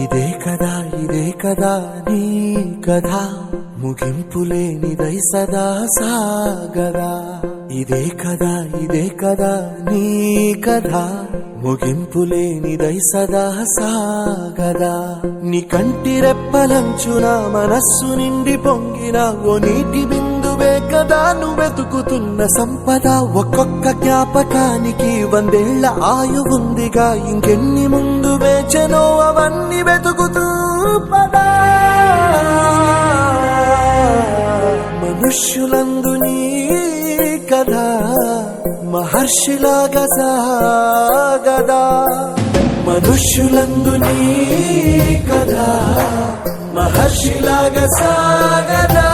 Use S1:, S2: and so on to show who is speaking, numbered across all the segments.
S1: ఇదే కదా నీ కథ ముగింపులేనిదై సదా సాగదా. ఇదే కదా నీ కథ ముగింపులేనిదై సదా సాగదా. నీ కంటి రెప్పలంచున మనస్సు నిండి పొంగిన ఓ నీటి బిందువే కదా నువ్వెతుకుతున్న సంపద. ఒక్కొక్క జ్ఞాపకానికి 100 ఏళ్ల ఆయువుందిగా, ఇంకెన్ని ముందు వేచెనో అవన్నీ వెతుకుతూ పదా. మనుష్యులందు నీ కథ మహర్షిలాగా సాగదా. మనుష్యులందు నీ కథ మహర్షిలాగా సాగదా.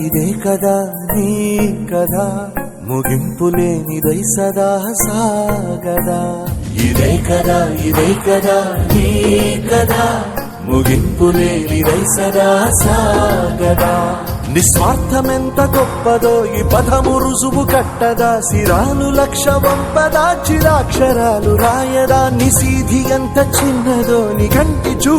S1: ఇదే కదా నీ కథ ముగింపులేనిదై సదా సాగదా. ఇదే కదా నీ కథ ముగింపులేనిదై సదా సాగదా. నిస్వార్థమెంత గొప్పదో ఈ పదము రుజువు కట్టదా. సిరాలు లక్ష వంపదా, చిరాక్షరాలు రాయదా. నిసీధి ఎంత చిన్నదో నీ కంటి చూ